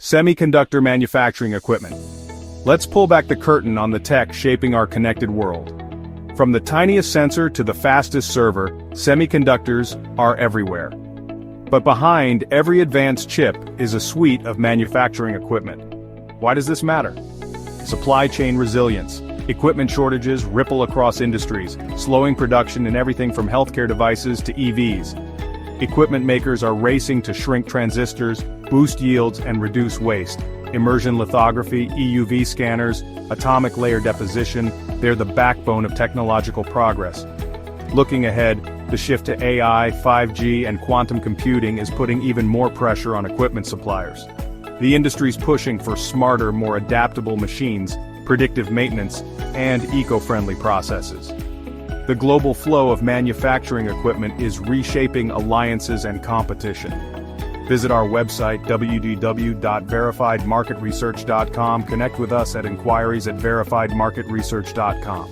Semiconductor manufacturing equipment. Let's pull back the curtain on the tech shaping our connected world. From the tiniest sensor to the fastest server, semiconductors are everywhere. But behind every advanced chip is a suite of manufacturing equipment. Why does this matter? Supply chain resilience. Equipment shortages ripple across industries, slowing production in everything from healthcare devices to EVs. Equipment makers are racing to shrink transistors, boost yields and reduce waste. Immersion lithography, EUV scanners, atomic layer deposition, they're the backbone of technological progress. Looking ahead, the shift to AI, 5G and quantum computing is putting even more pressure on equipment suppliers. The industry's pushing for smarter, more adaptable machines, predictive maintenance, and eco-friendly processes. The global flow of manufacturing equipment is reshaping alliances and competition. Visit our website www.verifiedmarketresearch.com. Connect with us at inquiries@verifiedmarketresearch.com.